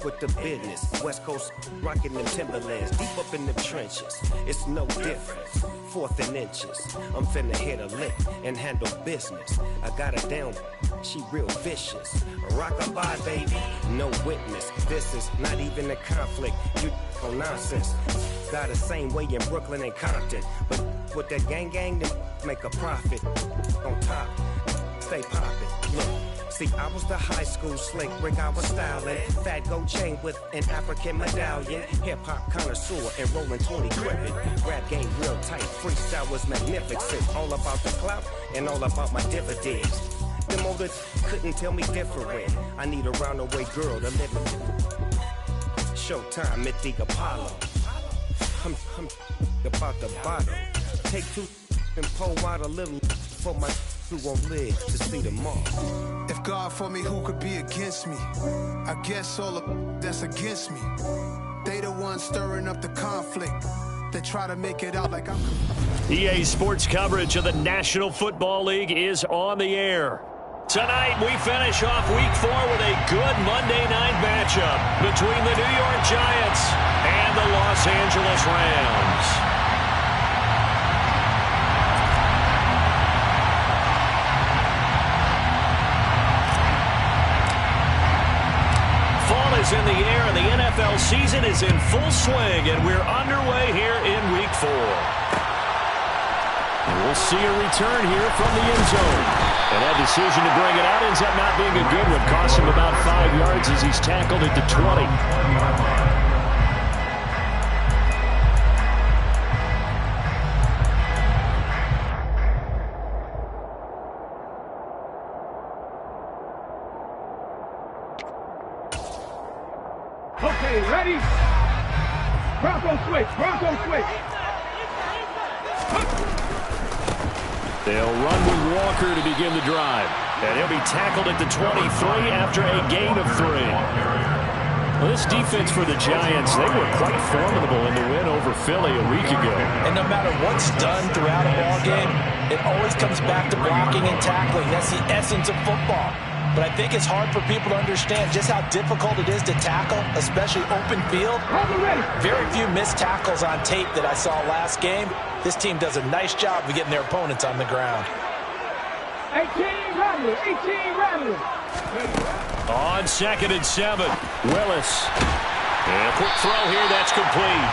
with the business. West Coast rocking them Timberlands, deep up in the trenches. It's no different. 4th and inches. I'm finna hit a lick and handle business. I got her down, she real vicious. Rock-a-bye, baby, no witness. This is not even a conflict. You on nonsense. Got the same way in Brooklyn and Compton, but with that gang, them make a profit. On top, stay poppin'. Look. See, I was the high school slick Rick, I was styling. Fat gold chain with an African medallion. Hip-hop connoisseur and rolling 20 gripping. Rap game real tight, freestyle was magnificent. All about the clout and all about my dividends. Them older couldn't tell me different. I need a roundaway girl to live in. Showtime at the Apollo. I'm about the bottom. Take 2 and pour out a little for my who won't live to see tomorrow. If God for me, who could be against me? I guess all of that's against me. They the ones stirring up the conflict. They try to make it out like I'm... EA Sports coverage of the National Football League is on the air. Tonight, we finish off Week 4 with a good Monday night matchup between the New York Giants and the Los Angeles Rams. Is in the air, and the NFL season is in full swing, and we're underway here in Week 4. And we'll see a return here from the end zone. And that decision to bring it out ends up not being a good one. Costs him about 5 yards as he's tackled at the 20. Okay, ready? Bronco switch, Bronco switch. They'll run with Walker to begin the drive. And he'll be tackled at the 23 after a gain of 3. Well, this defense for the Giants, they were quite formidable in the win over Philly a week ago. And no matter what's done throughout a ball game, it always comes back to blocking and tackling. That's the essence of football. But I think it's hard for people to understand just how difficult it is to tackle, especially open field. Very few missed tackles on tape that I saw last game. This team does a nice job of getting their opponents on the ground. 18 Rattler. On 2nd and 7, Willis. And a quick throw here, that's complete.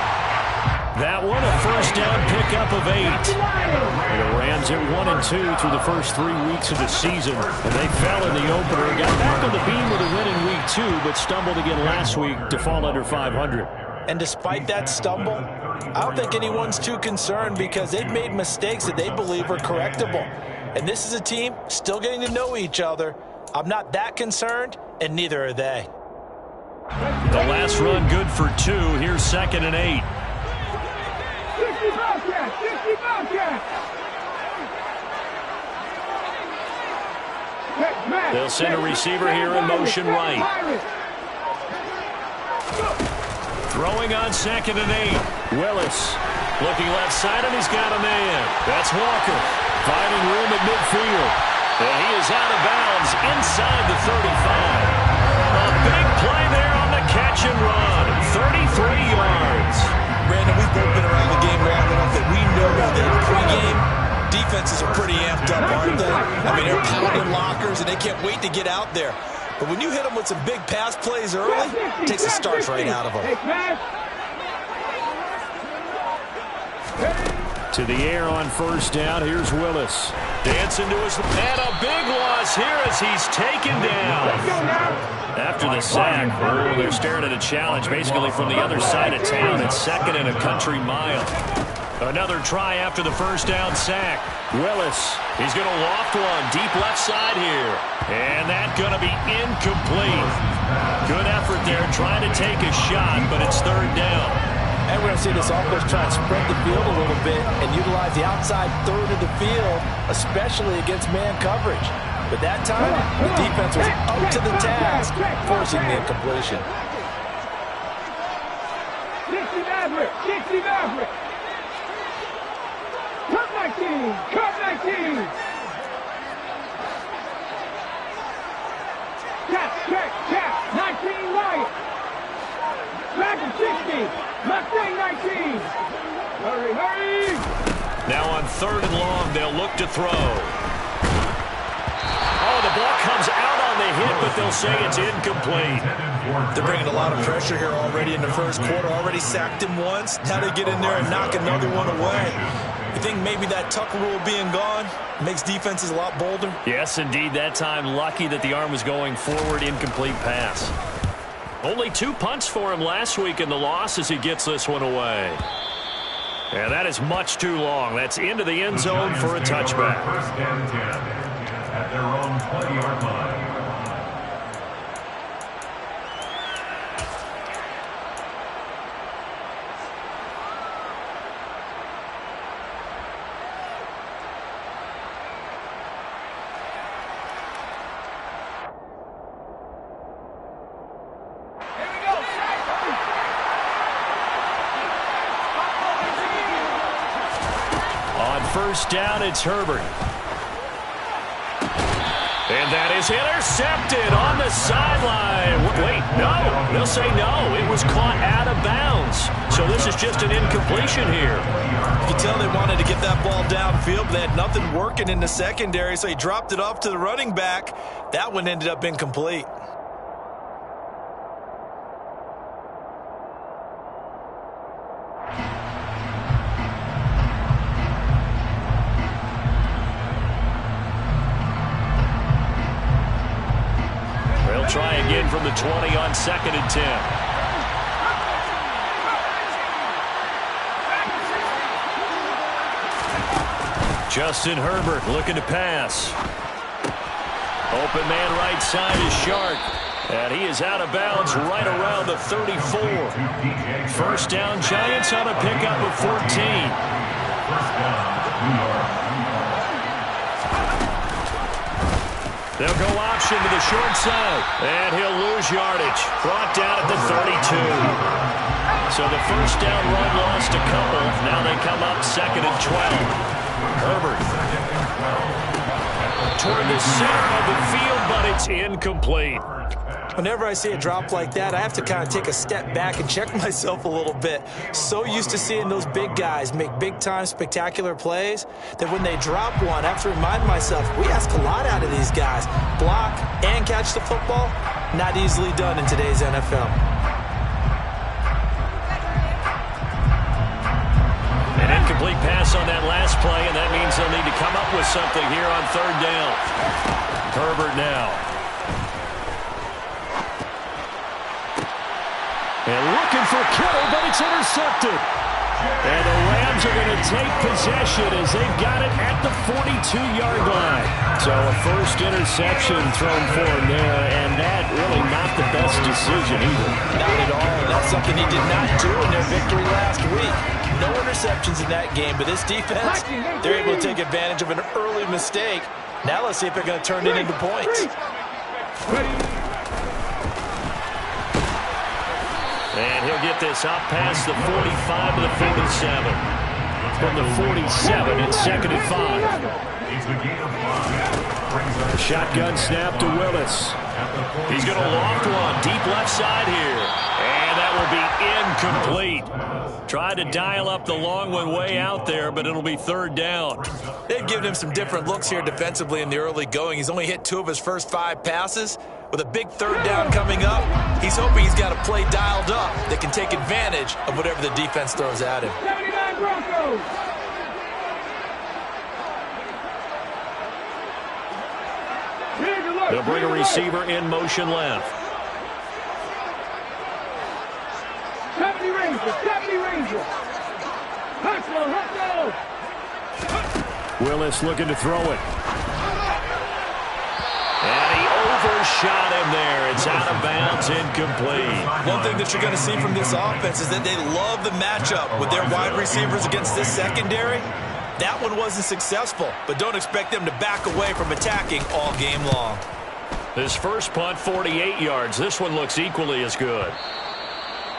That one, a first down pickup of 8. The Rams at 1-2 through the first 3 weeks of the season. And they fell in the opener. Got back on the beam with a win in Week 2, but stumbled again last week to fall under 500. And despite that stumble, I don't think anyone's too concerned because they've made mistakes that they believe are correctable. And this is a team still getting to know each other. I'm not that concerned, and neither are they. The last run good for 2. Here's 2nd and 8. 60 Bobcat. They'll send a receiver here in motion right. Throwing on 2nd and 8. Willis looking left side, and he's got a man. That's Walker finding room at midfield. And he is out of bounds inside the 35. A big play there on the catch and run. 33 yards. Brandon, we've both been around the game long enough that we know that pregame defenses are pretty amped up, aren't they? I mean, they're pounding lockers, and they can't wait to get out there. But when you hit them with some big pass plays early, it takes the starch right out of them. To the air on first down. Here's Willis. Dancing to his... And a big loss here as he's taken down. After the sack, they're staring at a challenge basically from the other side of town. It's 2nd and a country mile. Another try after the first down sack. Willis, he's going to loft one deep left side here. And that's going to be incomplete. Good effort there trying to take a shot, but it's 3rd down. And we're going to see this offense try to spread the field a little bit and utilize the outside third of the field, especially against man coverage. But that time, the defense was up to the task, forcing the incompletion. 60 Maverick. Cut 19. Cap. 19 Riot. Mustang 19. Hurry, hurry. Now on 3rd and long, they'll look to throw. Oh, the ball comes out on the hit, but they'll say it's incomplete. They're bringing a lot of pressure here already in the first quarter. Already sacked him once. Now they get in there and knock another one away. You think maybe that Tucker rule being gone makes defenses a lot bolder? Yes, indeed. That time, lucky that the arm was going forward. Incomplete pass. Only 2 punts for him last week in the loss as he gets this one away. And that is much too long. That's into the end zone for a touchback. First and 10 at their own 20-yard line. First down, it's Herbert. And that is intercepted on the sideline. Wait, no. They'll say no. It was caught out of bounds. So this is just an incompletion here. You can tell they wanted to get that ball downfield, but they had nothing working in the secondary, so he dropped it off to the running back. That one ended up incomplete. Try again from the 20 on 2nd and 10. Justin Herbert looking to pass. Open man right side is Shark. And he is out of bounds right around the 34. First down, Giants on a pickup of 14. First down, New York. They'll go option to the short side. And he'll lose yardage. Brought down at the 32. So the first down run lost a couple. Now they come up 2nd and 12. Herbert. Toward the center of the field, but it's incomplete. Whenever I see a drop like that, I have to kind of take a step back and check myself a little bit. So used to seeing those big guys make big-time spectacular plays that when they drop one, I have to remind myself, we ask a lot out of these guys. Block and catch the football, not easily done in today's NFL. An incomplete pass on that last play, and that means they'll need to come up with something here on 3rd down. Herbert now. And looking for Kittle, but it's intercepted. And the Rams are going to take possession as they've got it at the 42-yard line. So a first interception thrown for him there, and that really not the best decision either. Not at all. That's something he did not do in their victory last week. No interceptions in that game, but this defense, they're able to take advantage of an early mistake. Now let's see if they're going to turn it into points. And he'll get this up past the 45 to the 47. From the 47, it's 2nd and 5. The shotgun snap to Willis. He's going to loft one deep left side here. And that will be incomplete. Tried to dial up the long one way out there, but it'll be 3rd down. They've given him some different looks here defensively in the early going. He's only hit 2 of his first 5 passes. With a big 3rd down coming up, he's hoping he's got a play dialed up that can take advantage of whatever the defense throws at him. 79 Broncos. They'll bring a receiver in motion left. 70 Rangers, 70 Rangers. Hustle, hustle. Willis looking to throw it. And he overshot him there. It's out of bounds, incomplete. One thing that you're going to see from this offense is that they love the matchup with their wide receivers against this secondary. That one wasn't successful, but don't expect them to back away from attacking all game long. This first punt, 48 yards. This one looks equally as good.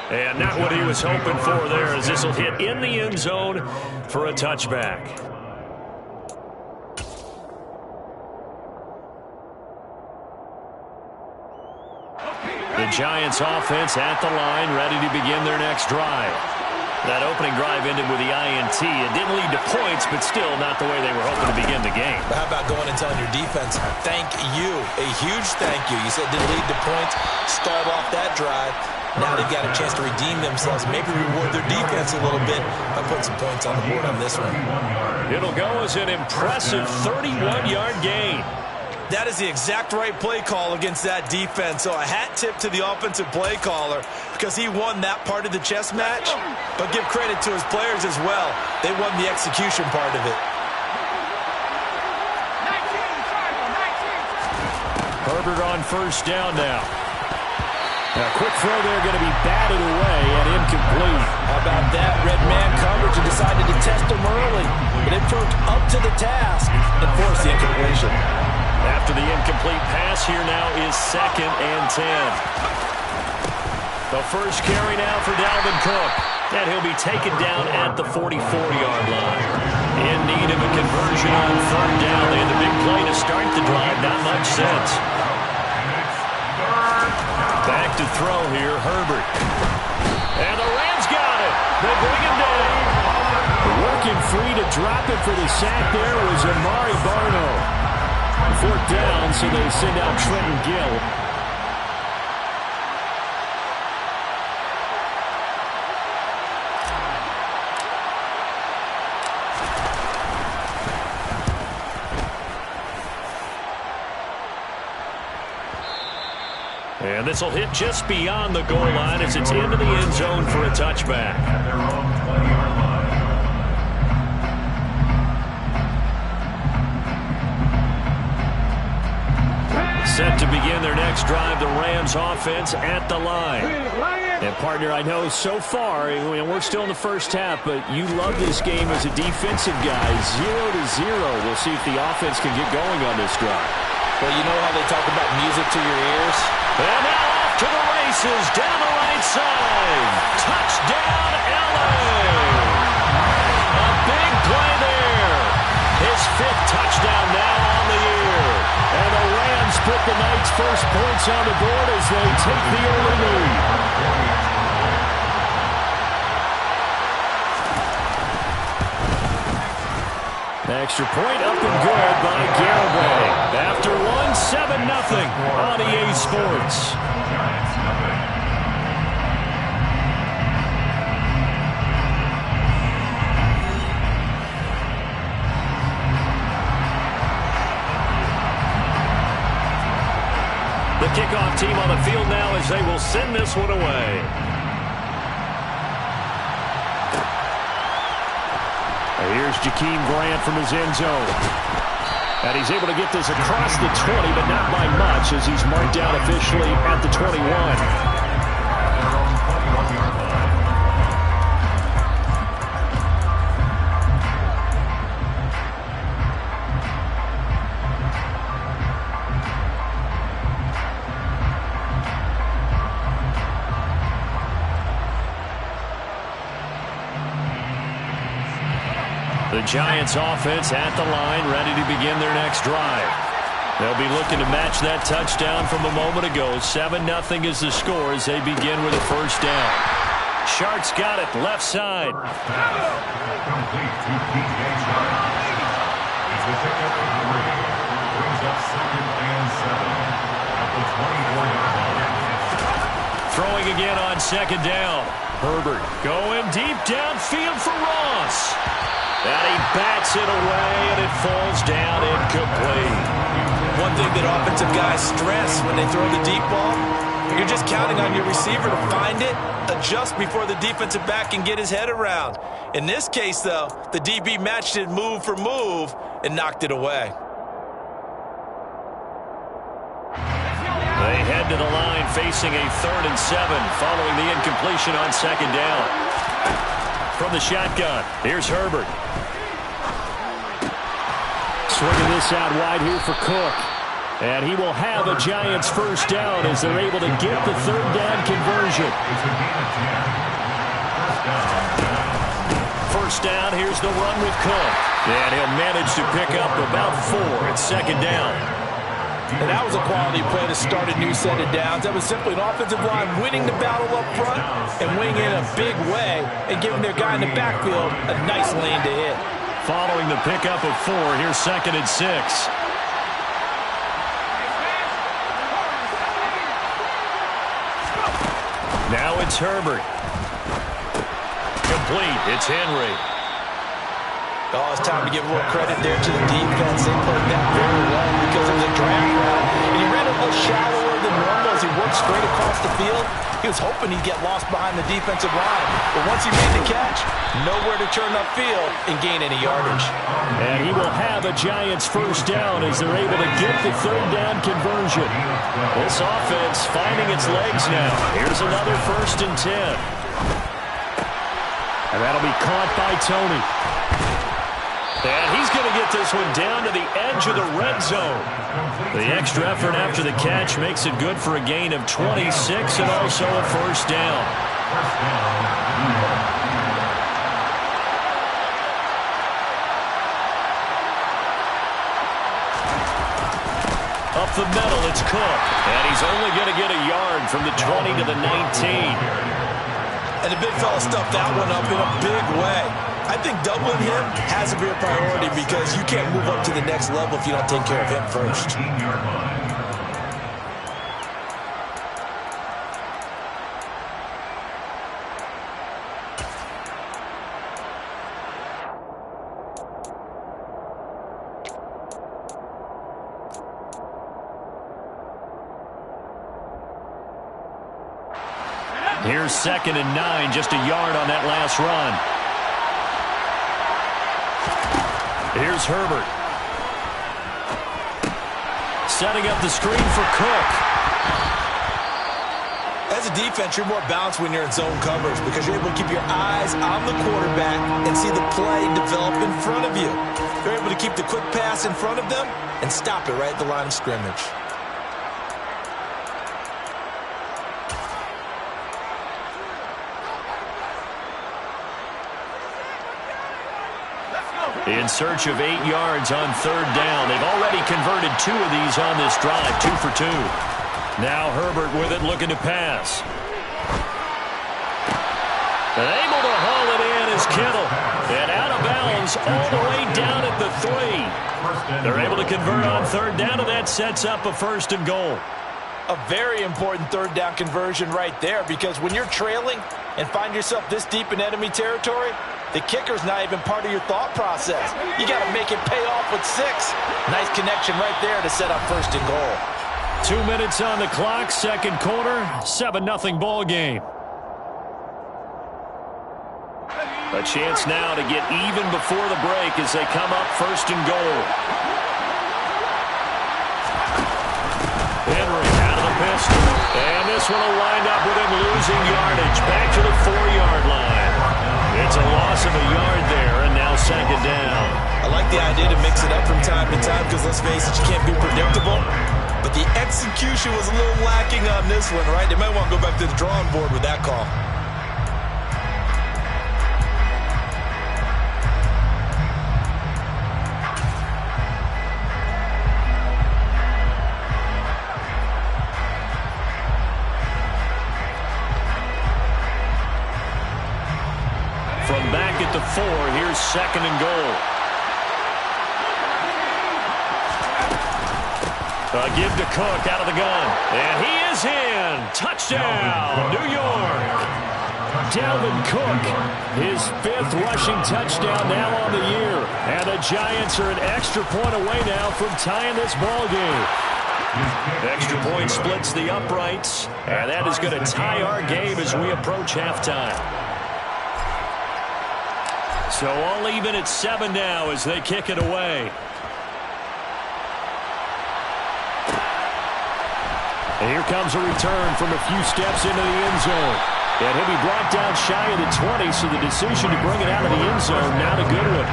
And not what he was hoping for there, as this will hit in the end zone for a touchback. The The Giants offense at the line, ready to begin their next drive. That opening drive ended with the INT. It didn't lead to points, but still not the way they were hoping to begin the game. But how about going and telling your defense, thank you, a huge thank you. You said it didn't lead to points, stalled off that drive. Now they've got a chance to redeem themselves, maybe reward their defense a little bit by putting some points on the board on this one. It'll go as an impressive 31-yard gain. That is the exact right play call against that defense. So a hat tip to the offensive play caller because he won that part of the chess match. But give credit to his players as well. They won the execution part of it. Herbert on first down now. A quick throw there going to be batted away and incomplete. How about that? Red man coverage and decided to test him early. But it proved up to the task and forced the incompletion. After the incomplete pass, here now is 2nd and 10. The first carry now for Dalvin Cook. And he'll be taken down at the 44-yard line. In need of a conversion on 3rd down. They had the big play to start the drive. Not much sense. Back to throw here, Herbert. And the Rams got it. They bring him down. Working free to drop it for the sack there was Amari Barno. 4th down, so they send out Trenton Gill. And this will hit just beyond the goal line as it's into the end zone for a touchback. At their own 20-yard line. Set to begin their next drive, the Rams offense at the line. And, partner, I know so far, we're still in the first half, but you love this game as a defensive guy. 0-0. We'll see if the offense can get going on this drive. Well, you know how they talk about music to your ears? And now off to the races, down the right side. Touchdown, LA! A big play there. His 5th touchdown now on the year. And the Rams put the night's first points on the board as they take the early lead. Extra point up and good by Garibay. After one, 7-0 on EA Sports. The kickoff team on the field now as they will send this one away. Here's Jakeem Grant from his end zone. And he's able to get this across the 20, but not by much as he's marked down officially at the 21. The Giants offense at the line, ready to begin their next drive. They'll be looking to match that touchdown from a moment ago. 7-0 is the score as they begin with a first down. Sharks got it, left side. Complete to P.J. Sharp. It's a pickup of 3. Brings up 2nd and 7 at the 24-yard line. Throwing again on 2nd down. Herbert going deep downfield for Ross. And he bats it away, and it falls down incomplete. One thing that offensive guys stress when they throw the deep ball, you're just counting on your receiver to find it, adjust before the defensive back can get his head around. In this case, though, the DB matched it move for move and knocked it away. They head to the line facing a 3rd and 7 following the incompletion on 2nd down. From the shotgun, here's Herbert. Swinging this out wide here for Cook. And he will have a Giants first down as they're able to get the 3rd down conversion. It's a gain of 10. First down, here's the run with Cook. And he'll manage to pick up about 4 at 2nd down. And that was a quality play to start a new set of downs. That was simply an offensive line winning the battle up front and winning in a big way and giving their guy in the backfield a nice lane to hit. Following the pickup of 4, here's 2nd and 6. Now it's Herbert. Complete. It's Henry. Oh, it's time to give a little credit there to the defense. They played that very well because it was a drag route. And he ran a little shallower than normal as he worked straight across the field. He was hoping he'd get lost behind the defensive line. But once he made the catch, nowhere to turn upfield and gain any yardage. And he will have a Giants first down as they're able to get the 3rd down conversion. This offense finding its legs now. Here's another 1st and 10. And that'll be caught by Tony. And he's going to get this one down to the edge of the red zone. The extra effort after the catch makes it good for a gain of 26 and also a first down. Up the middle, it's Cook. And he's only going to get a yard from the 20 to the 19. And the big fella stuffed that one up in a big way. I think doubling him has to be a priority because you can't move up to the next level if you don't take care of him first. Here's 2nd and 9, just a yard on that last run. Here's Herbert. Setting up the screen for Cook. As a defense, you're more balanced when you're in zone coverage because you're able to keep your eyes on the quarterback and see the play develop in front of you. You're able to keep the quick pass in front of them and stop it right at the line of scrimmage. In search of 8 yards on 3rd down. They've already converted 2 of these on this drive, 2 for 2. Now Herbert with it, looking to pass. And able to haul it in is Kittle. And out of bounds all the way down at the 3. They're able to convert on 3rd down, and that sets up a 1st and goal. A very important 3rd down conversion right there because when you're trailing and find yourself this deep in enemy territory, the kicker's not even part of your thought process. You got to make it pay off with 6. Nice connection right there to set up 1st and goal. 2 minutes on the clock, 2nd quarter, 7-0 ball game. A chance now to get even before the break as they come up 1st and goal. Henry out of the pistol. And this one will wind up with him losing yardage. Back to the 4-yard line. It's a loss of a yard there, and now 2nd down. I like the idea to mix it up from time to time because, let's face it, you can't be predictable. But the execution was a little lacking on this one, right? They might want to go back to the drawing board with that call. From back at the 4, here's 2nd and goal. A give to Cook out of the gun. And he is in. Touchdown, New York. Dalvin Cook, his 5th rushing touchdown now on the year. And the Giants are an extra point away now from tying this ball game. Extra point splits the uprights. And that is going to tie our game as we approach halftime. So all even at 7 now as they kick it away. And here comes a return from a few steps into the end zone. And he'll be brought down shy of the 20, so the decision to bring it out of the end zone, not a good one.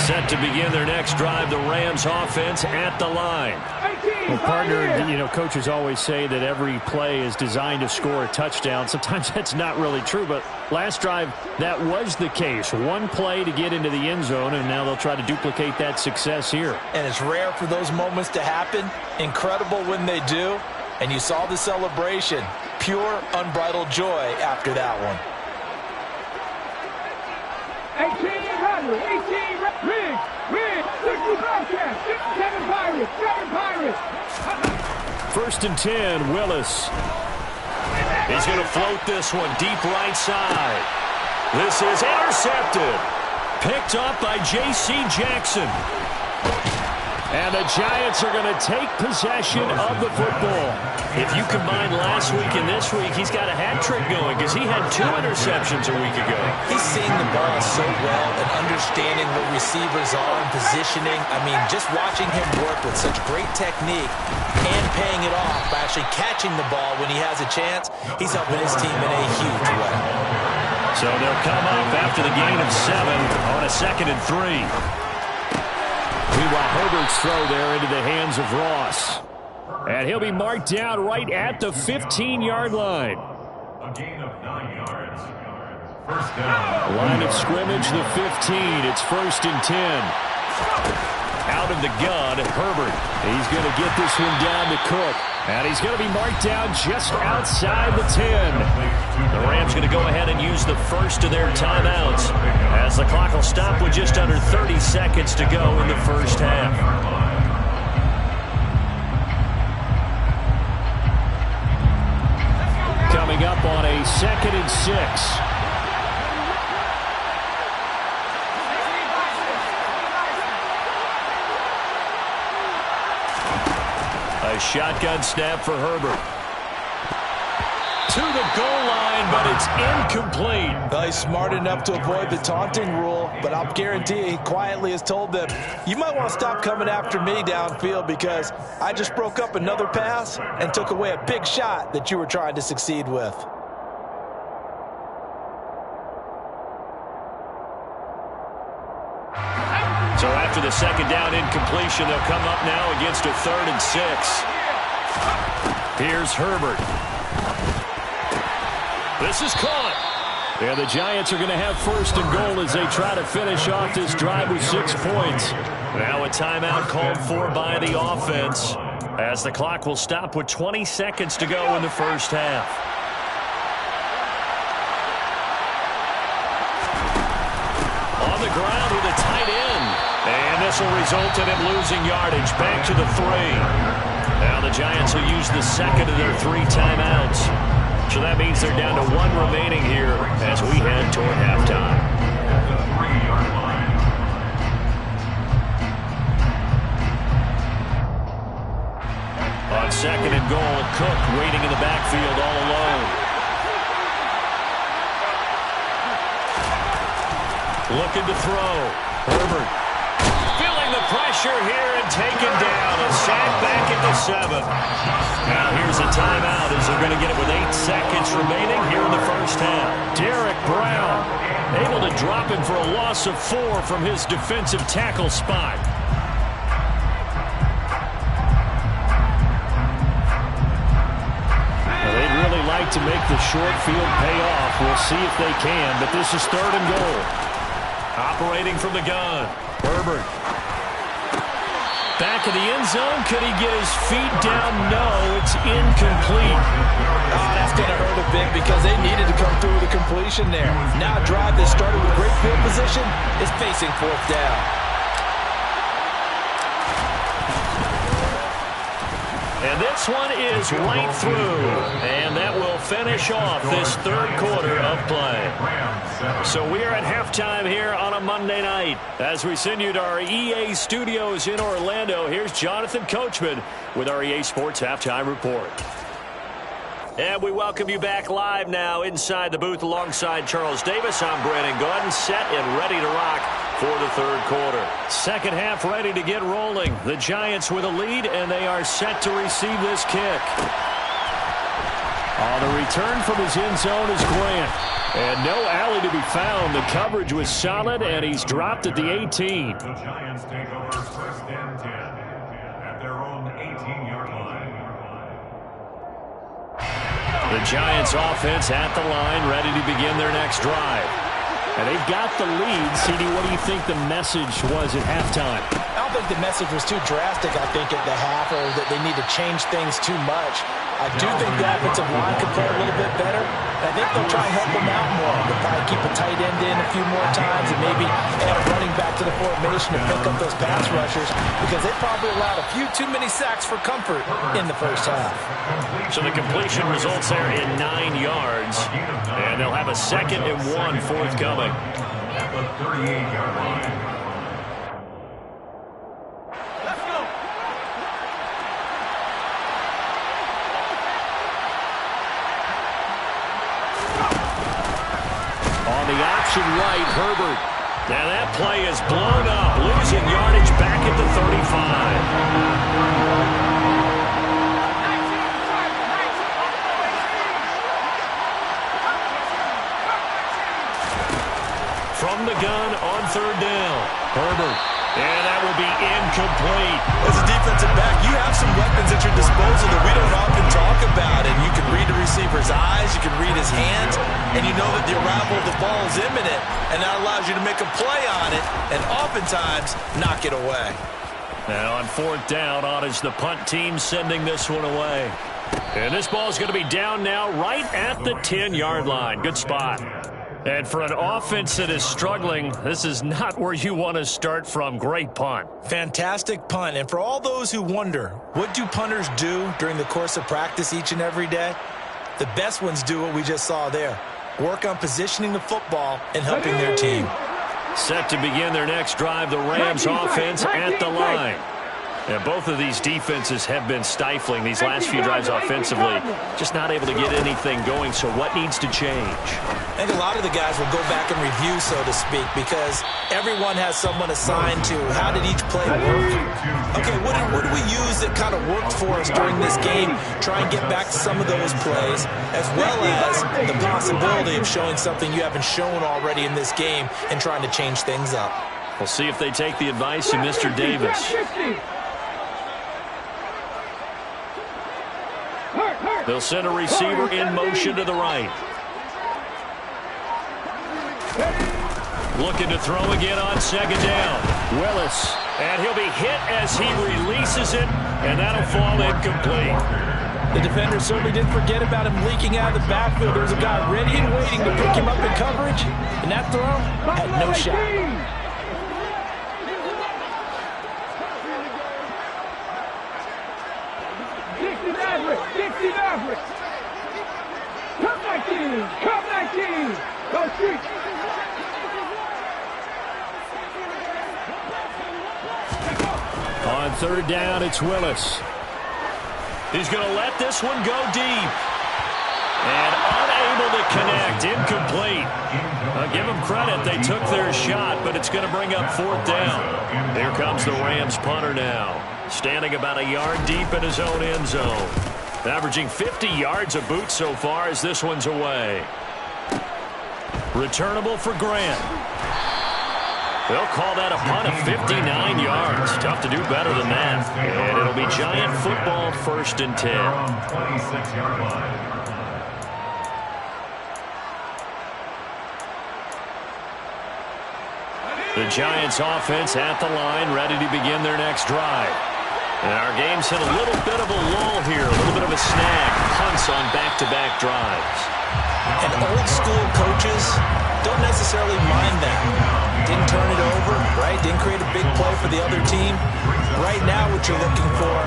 Set to begin their next drive, the Rams offense at the line. 18. Well, partner, coaches always say that every play is designed to score a touchdown. Sometimes that's not really true, but last drive, that was the case. One play to get into the end zone, and now they'll try to duplicate that success here. And it's rare for those moments to happen. Incredible when they do. And you saw the celebration. Pure, unbridled joy after that one. 1800, 18, Riggs, 60 Bobcats, 7 Pirates, 7 Pirates. First and 10, Willis. He's going to float this one deep right side. This is intercepted. Picked up by J.C. Jackson. And the Giants are going to take possession of the football. If you combine last week and this week, he's got a hat trick going because he had 2 interceptions a week ago. He's seeing the ball so well and understanding what receivers are and positioning. I mean, just watching him work with such great technique and paying it off by actually catching the ball when he has a chance, he's helping his team in a huge way. So they'll come up after the gain of 7 on a 2nd and 3. Meanwhile, Herbert's throw there into the hands of Ross. And he'll be marked down right at the 15-yard line. A gain of 9 yards. First down. Line of scrimmage, the 15. It's 1st and 10. Out of the gun, Herbert. He's going to get this one down to Cook. And he's going to be marked down just outside the 10. The Rams going to go ahead and use the first of their timeouts as the clock will stop with just under 30 seconds to go in the first half. Coming up on a 2nd and 6. A shotgun snap for Herbert. To the goal line, but it's incomplete. Well, he's smart enough to avoid the taunting rule, but I'll guarantee he quietly has told them, you might want to stop coming after me downfield because I just broke up another pass and took away a big shot that you were trying to succeed with. So after the 2nd down incompletion, they'll come up now against a 3rd and 6. Here's Herbert. This is caught. And the Giants are going to have 1st and goal as they try to finish off this drive with 6 points. Now a timeout called for by the offense as the clock will stop with 20 seconds to go in the first half. On the ground with a tight end. And this will result in him losing yardage back to the 3. Now the Giants will use the 2nd of their 3 timeouts. So that means they're down to 1 remaining here as we head toward halftime. The 3-yard line. On 2nd and goal, Cook waiting in the backfield all alone. Looking to throw. Herbert feeling the pressure here and taken down. A sack back at the 7. Now here's a timeout as they're going to get it with 8 seconds remaining here in the first half. Derek Brown able to drop him for a loss of 4 from his defensive tackle spot. They'd really like to make the short field pay off. We'll see if they can, but this is 3rd and goal. Operating from the gun. Herbert. Back in the end zone. Could he get his feet down? No, it's incomplete. Oh, that's going to hurt a bit because they needed to come through with a completion there. Now a drive that started with great field position is facing 4th down. And this one is right through. And that will finish off this 3rd quarter of play. So we are at halftime here on a Monday night. As we send you to our EA studios in Orlando, here's Jonathan Coachman with our EA Sports Halftime Report. And we welcome you back live now inside the booth alongside Charles Davis. I'm Brandon Gordon, set and ready to rock for the 3rd quarter. Second half ready to get rolling. The Giants with a lead, and they are set to receive this kick. On the return from his end zone is Grant. And no alley to be found. The coverage was solid, and he's dropped at the 18. The Giants take over 1st and 10. their own 18-yard line. The Giants offense at the line, ready to begin their next drive. And they've got the lead. CD, what do you think the message was at halftime? I don't think the message was too drastic, I think, at the half, or that they need to change things too much. I do think the offensive line could play a little bit better. I think they'll try and help them out more. They'll probably keep a tight end in a few more times and maybe add a running back to the formation to pick up those pass rushers, because they probably allowed a few too many sacks for comfort in the first half. So the completion results there in 9 yards, and they'll have a 2nd and 1 forthcoming. At the 38-yard line. On the option right, Herbert. Now that play is blown up, losing yardage back at the 35. From the gun on 3rd down, Herbert. And that will be incomplete. As a defensive back, you have some weapons at your disposal that we don't often talk about. And you can read the receiver's eyes, you can read his hands, and you know that the arrival of the ball is imminent, and that allows you to make a play on it and oftentimes knock it away. Now on 4th down, on is the punt team sending this one away. And this ball is going to be down now right at the 10-yard line. Good spot. And for an offense that is struggling, this is not where you want to start from. Great punt. Fantastic punt. And for all those who wonder, what do punters do during the course of practice each and every day? The best ones do what we just saw there. Work on positioning the football and helping their team. Set to begin their next drive, the Rams offense at the line. And both of these defenses have been stifling these last few drives offensively. Just not able to get anything going, so what needs to change? I think a lot of the guys will go back and review, so to speak, because everyone has someone assigned to how did each play work. Okay, what did we use that kind of worked for us during this game? Try and get back to some of those plays, as well as the possibility of showing something you haven't shown already in this game and trying to change things up. We'll see if they take the advice of Mr. Davis. They'll send a receiver in motion to the right. Looking to throw again on 2nd down. Willis. And he'll be hit as he releases it, and that'll fall incomplete. The defender certainly didn't forget about him leaking out of the backfield. There's a guy ready and waiting to pick him up in coverage, and that throw had no shot. Dixie Maverick. Come 19. Come 19. Go street. On 3rd down, it's Willis. He's going to let this one go deep. And unable to connect. Incomplete. I'll give them credit. They took their shot, but it's going to bring up 4th down. Here comes the Rams punter now. Standing about a yard deep in his own end zone. Averaging 50 yards a boot so far as this one's away. Returnable for Grant. They'll call that a punt of 59 yards. Tough to do better than that. And it'll be Giant football, 1st and 10. 26-yard line. The Giants offense at the line, ready to begin their next drive. And our game's hit a little bit of a lull here, a little bit of a snag. Punts on back-to-back drives. And old school coaches don't necessarily mind that. Didn't turn it over, right? Didn't create a big play for the other team. Right now what you're looking for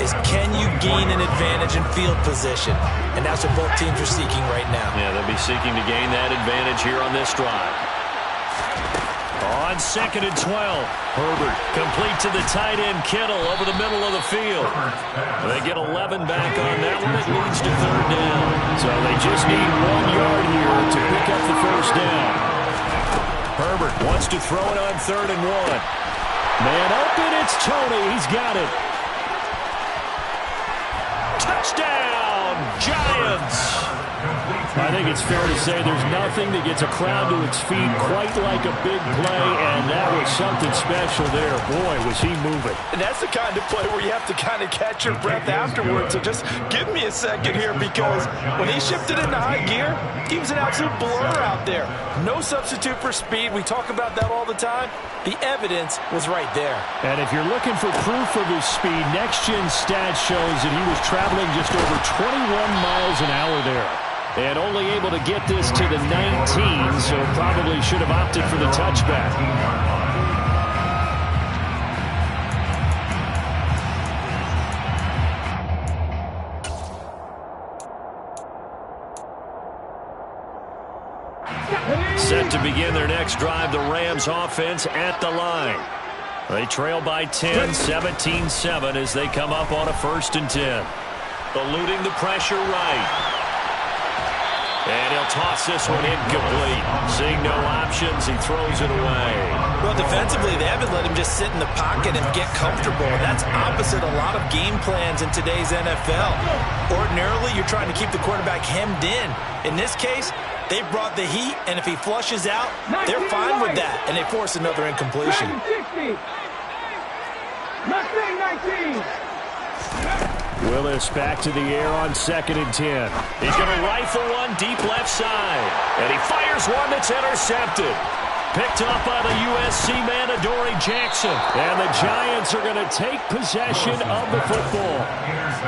is, can you gain an advantage in field position? And that's what both teams are seeking right now. Yeah, they'll be seeking to gain that advantage here on this drive. On 2nd and 12, Herbert complete to the tight end Kittle over the middle of the field. They get 11 back on that one. It leads to 3rd down. So they just need 1 yard here to pick up the 1st down. Herbert wants to throw it on 3rd and 1. Man open, it's Tony. He's got it. Touchdown, Giants! I think it's fair to say there's nothing that gets a crowd to its feet quite like a big play, and that was something special there. Boy, was he moving. And that's the kind of play where you have to kind of catch your breath afterwards. So just give me a second here, because when he shifted into high gear, he was an absolute blur out there. No substitute for speed. We talk about that all the time. The evidence was right there. And if you're looking for proof of his speed, Next Gen Stats shows that he was traveling just over 21 miles an hour there. And only able to get this to the 19, so probably should have opted for the touchback. Set to begin their next drive, the Rams offense at the line. They trail by 10, 17-7 as they come up on a 1st and 10. Eluding the pressure right. And he'll toss this one incomplete. Seeing no options, he throws it away. Well, defensively, they haven't let him just sit in the pocket and get comfortable. That's opposite a lot of game plans in today's NFL. Ordinarily, you're trying to keep the quarterback hemmed in. In this case, they brought the heat, and if he flushes out, they're fine with that, and they force another incompletion. 19. Willis back to the air on 2nd and 10. He's going to rifle one deep left side. And he fires one that's intercepted. Picked up by the USC man, Adoree Jackson. And the Giants are going to take possession of the football.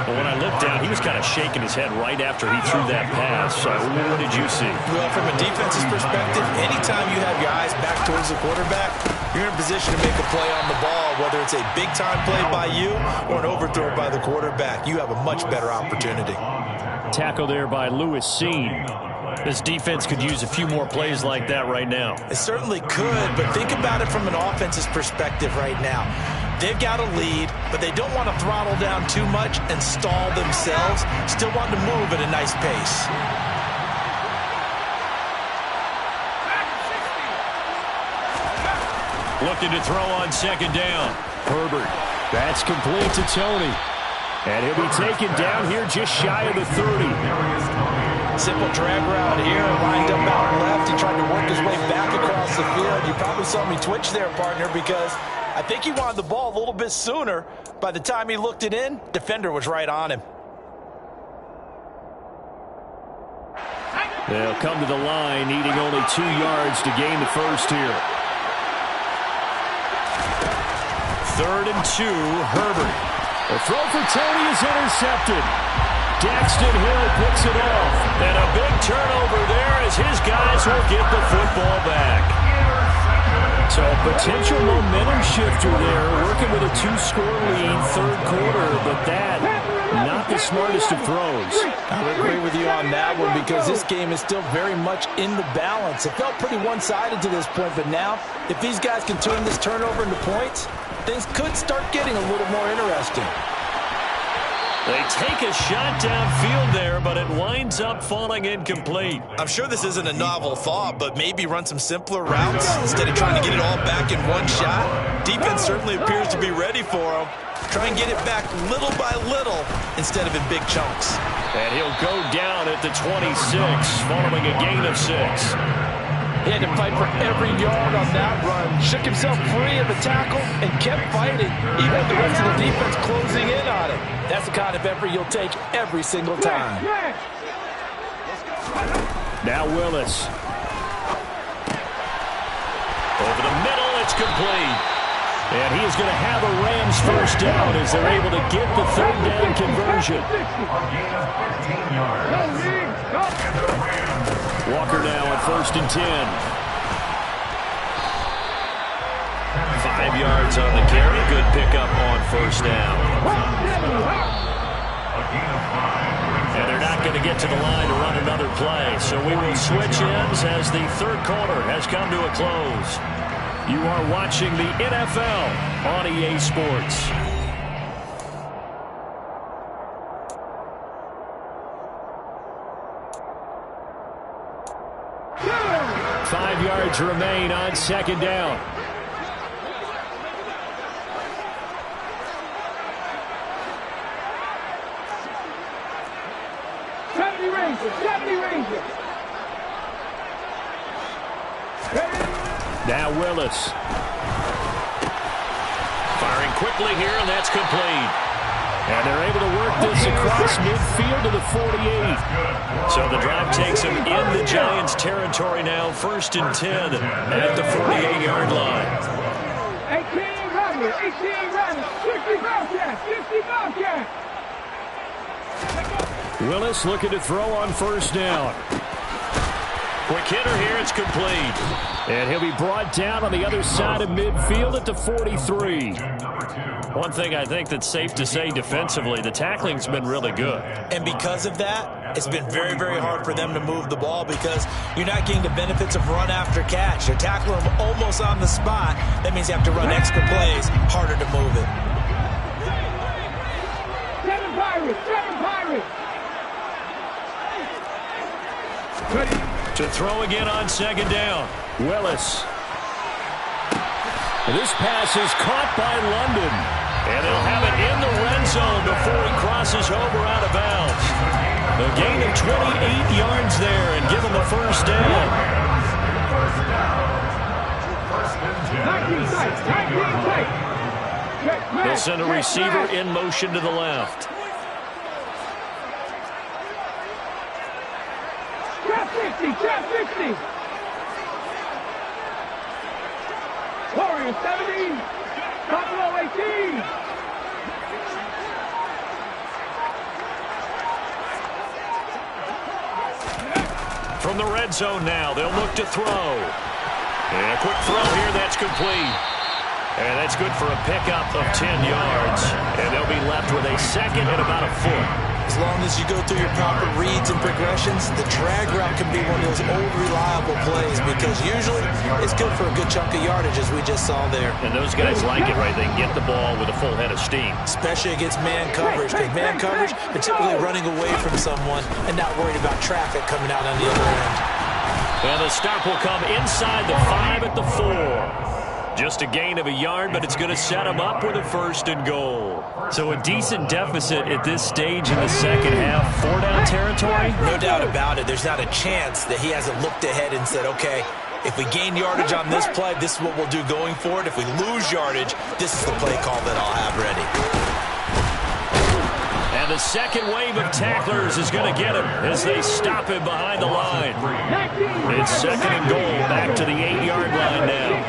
Well, when I looked down, he was kind of shaking his head right after he threw that pass. So what did you see? Well, from a defense's perspective, anytime you have your eyes back towards the quarterback, you're in position to make a play on the ball, whether it's a big-time play by you or an overthrow by the quarterback. You have a much better opportunity. Tackle there by Lewis Seen. This defense could use a few more plays like that right now. It certainly could, but think about it from an offense's perspective right now. They've got a lead, but they don't want to throttle down too much and stall themselves. Still want to move at a nice pace. Looking to throw on 2nd down. Herbert. That's complete to Tony. And he'll be taken down here just shy of the 30. Simple drag route here, lined up out left. He tried to work his way back across the field. You probably saw me twitch there, partner, because I think he wanted the ball a little bit sooner. By the time he looked it in, defender was right on him. They'll come to the line, needing only 2 yards to gain the first here. 3rd and 2, Herbert. The throw for Tony is intercepted. Daxton Hill picks it off. And a big turnover there as his guys will get the football back. So a potential momentum shifter there, working with a 2-score lead, 3rd quarter, but that, not the smartest of throws. I would agree with you on that one, because this game is still very much in the balance. It felt pretty one-sided to this point, but now, if these guys can turn this turnover into points, things could start getting a little more interesting. They take a shot downfield there, but it winds up falling incomplete. I'm sure this isn't a novel thought, but maybe run some simpler routes instead of trying to get it all back in one shot. Defense certainly appears to be ready for him. Try and get it back little by little instead of in big chunks. And he'll go down at the 26, following a gain of 6. He had to fight for every yard on that run. Shook himself free of the tackle and kept fighting, even with the rest of the defense closing in on him. That's the kind of effort you'll take every single time. Now Willis. Over the middle, it's complete. And he is going to have a Rams first down as they're able to get the 3rd down conversion. Walker now at 1st and 10. 5 yards on the carry. Good pickup on 1st down. And they're not going to get to the line to run another play. So we will switch ends as the 3rd quarter has come to a close. You are watching the NFL on EA Sports. Five yards remain on 2nd down. Ranger. Now Willis. Firing quickly here, and that's complete. And they're able to work this across midfield to the 48. So the drive takes them in the Giants' territory now, 1st and 10 at the 48-yard line. 18 runners, 50 Bobcats. Willis looking to throw on 1st down. Quick hitter here, it's complete. And he'll be brought down on the other side of midfield at the 43. One thing I think that's safe to say defensively, the tackling's been really good. And because of that, it's been very, very hard for them to move the ball because you're not getting the benefits of run after catch. They're tackling them almost on the spot. That means you have to run extra plays, harder to move it. Seven Pirates. To throw again on 2nd down. Willis. This pass is caught by London. And they'll have it in the red zone before he crosses over out of bounds. A gain of 28 yards there and give him the 1st down. 19 tight. They'll send a receiver in motion to the left. Trap 50. Warriors 70. Buffalo 18. From the red zone now, they'll look to throw. And a quick throw here, that's complete. And that's good for a pickup of 10 yards. And they'll be left with a 2nd and about a foot. As long as you go through your proper reads and progressions, the drag route can be one of those old reliable plays because usually it's good for a good chunk of yardage as we just saw there. And those guys like it, right? They can get the ball with a full head of steam. Especially against man coverage because man coverage, they're typically running away from someone and not worried about traffic coming out on the other end. And the stop will come inside the 5 at the 4. Just a gain of a yard, but it's going to set him up with a 1st and goal. So a decent deficit at this stage in the 2nd half. 4-down territory? No doubt about it. There's not a chance that he hasn't looked ahead and said, okay, if we gain yardage on this play, this is what we'll do going forward. If we lose yardage, this is the play call that I'll have ready. And the 2nd wave of tacklers is going to get him as they stop him behind the line. It's 2nd and goal back to the 8-yard line now.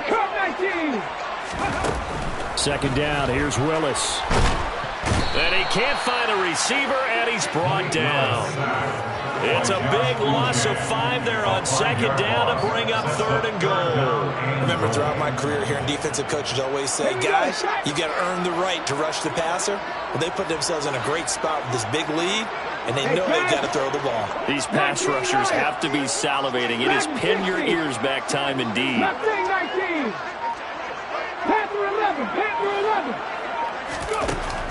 Come 19. 2nd down, here's Willis. And he can't find a receiver, and he's brought down. It's a big loss of 5 there on 2nd down to bring up 3rd and goal. Remember, throughout my career here in defensive coaches always say, guys, you got to earn the right to rush the passer. Well, they put themselves in a great spot with this big lead, and they know they've got to throw the ball. These pass rushers have to be salivating. It is pin your ears back time indeed. 19. Panther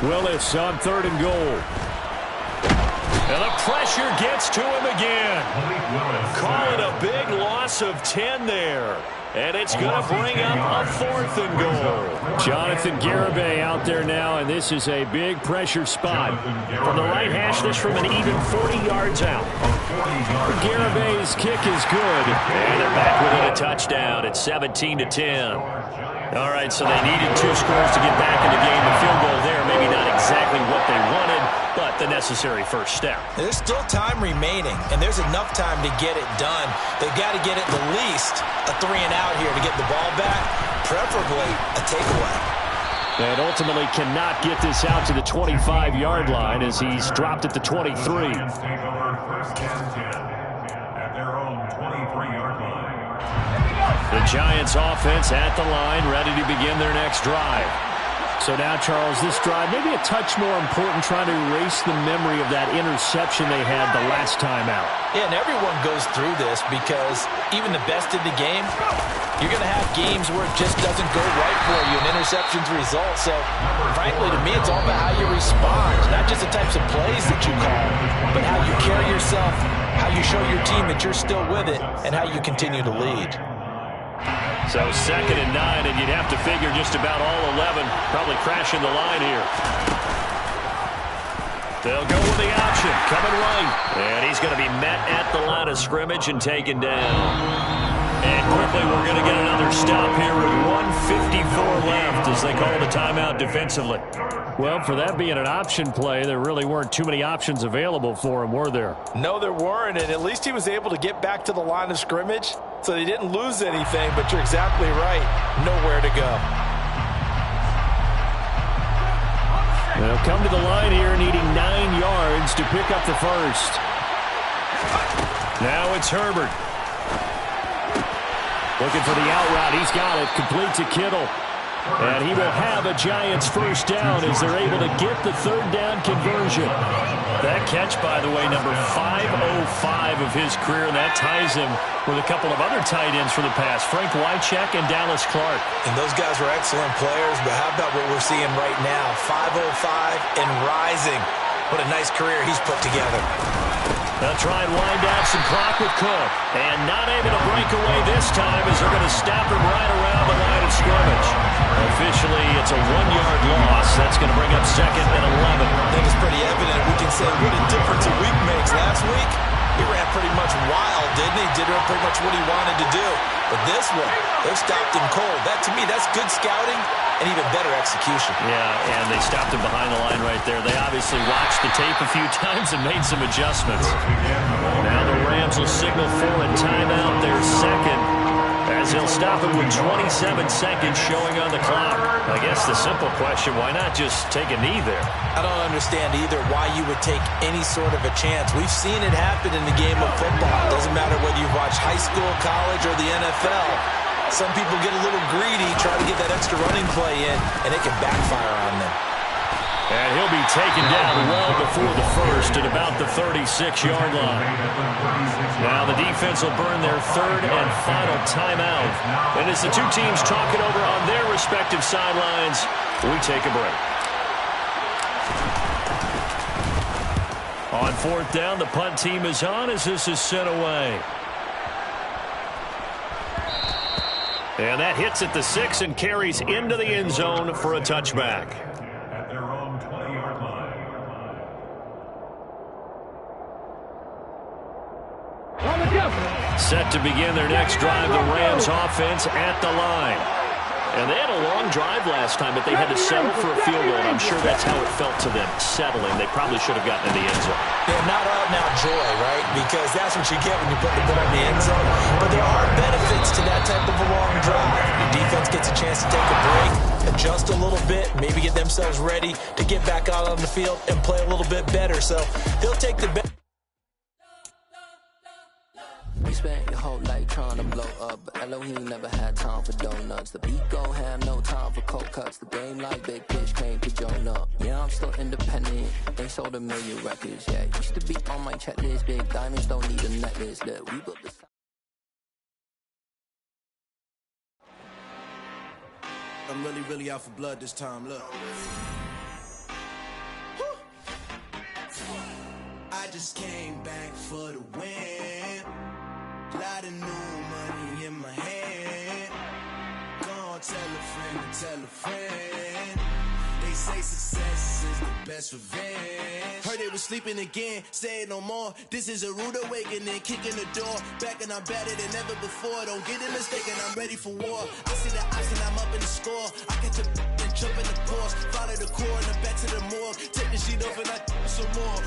11. Willis on 3rd and goal. And the pressure gets to him again. Call it a big loss of 10 there. And it's going to bring up a 4th and goal. Jonathan Garibay out there now, and this is a big pressure spot. From the right hash, this from an even 40 yards out. Garibay's kick is good. And they're back within a touchdown. It's 17-10. All right, so they needed 2 scores to get back in the game. The field goal there, maybe not exactly what they wanted, but the necessary first step. There's still time remaining, and there's enough time to get it done. They've got to get at the least a 3-and-out here to get the ball back, preferably a takeaway. And ultimately cannot get this out to the 25-yard line as he's dropped at the 23. The Giants offense at the line, ready to begin their next drive. So now, Charles, this drive maybe a touch more important, trying to erase the memory of that interception they had the last time out. Yeah, and everyone goes through this because even the best in the game, you're going to have games where it just doesn't go right for you, and interceptions result. So, frankly, to me, it's all about how you respond, not just the types of plays that you call, but how you carry yourself, how you show your team that you're still with it, and how you continue to lead. So 2nd and 9, and you'd have to figure just about all 11 probably crashing the line here. They'll go with the option, coming right. And he's going to be met at the line of scrimmage and taken down. And quickly, we're going to get another stop here with 1:54 left as they call the timeout defensively. Well, for that being an option play, there really weren't too many options available for him, were there? No, there weren't, and at least he was able to get back to the line of scrimmage, so they didn't lose anything, but you're exactly right. Nowhere to go. They'll come to the line here needing 9 yards to pick up the first. Now it's Herbert. Looking for the out route. He's got it. Complete to Kittle. And he will have a Giants first down as they're able to get the third down conversion. That catch, by the way, number 505 of his career, and that ties him with a couple of other tight ends for the pass, Frank Wycheck and Dallas Clark. And those guys were excellent players, but how about what we're seeing right now? 505 and rising. What a nice career he's put together. They'll try and wind down some clock with Cook. And not able to break away this time as they're going to stop him right around the line of scrimmage. Officially, it's a 1-yard loss. That's going to bring up 2nd and 11. I think it's pretty evident. We can say what a difference a week makes. Last week, he ran pretty much wild, didn't he? Did pretty much what he wanted to do. But this one, they've stopped him cold. That, to me, that's good scouting and even better execution. Yeah, and they stopped him behind the line right there. They obviously watched the tape a few times and made some adjustments. Now the Rams will signal for a timeout, their second, as they'll stop him with 27 seconds showing on the clock. I guess the simple question, why not just take a knee there? I don't understand either why you would take any sort of a chance. We've seen it happen in the game of football. It doesn't matter whether you've watched high school, college, or the NFL. Some people get a little greedy, try to get that extra running play in, and it can backfire on them. And he'll be taken down well before the first at about the 36-yard line. Now the defense will burn their third and final timeout. And as the two teams talk it over on their respective sidelines, we take a break. On 4th down, the punt team is on as this is sent away. And that hits at the 6 and carries into the end zone for a touchback. At their own 20-yard line. Set to begin their next drive, the Rams offense at the line. And they had a long drive last time, but they had to settle for a field goal. And I'm sure that's how it felt to them, settling. They probably should have gotten in the end zone. Yeah, not out now joy, right? Because that's what you get when you put the ball in the end zone. But there are benefits to that type of a long drive. Your defense gets a chance to take a break, adjust a little bit, maybe get themselves ready to get back out on the field and play a little bit better. So they'll take the bet. You spent your whole life trying to blow up, but Elohim never had time for donuts. The beat gon' have no time for cold cuts. The game like Big Pitch came to join up. Yeah, I'm still independent. They sold 1 million records. Yeah, used to be on my checklist. Big diamonds don't need a necklace. Look, we built this. I'm really out for blood this time. Look. I just came back for the win. Lot of new money in my hand. Gonna tell a friend to tell a friend. They say success is the best revenge. Heard they was sleeping again, say it no more. This is a rude awakening, kicking the door. Back and I'm better than ever before. Don't get it mistaken, I'm ready for war. I see the option, I'm up in the score. I catch a and jump in the course. Follow the core and the back to the morgue. Take the sheet off and I some more.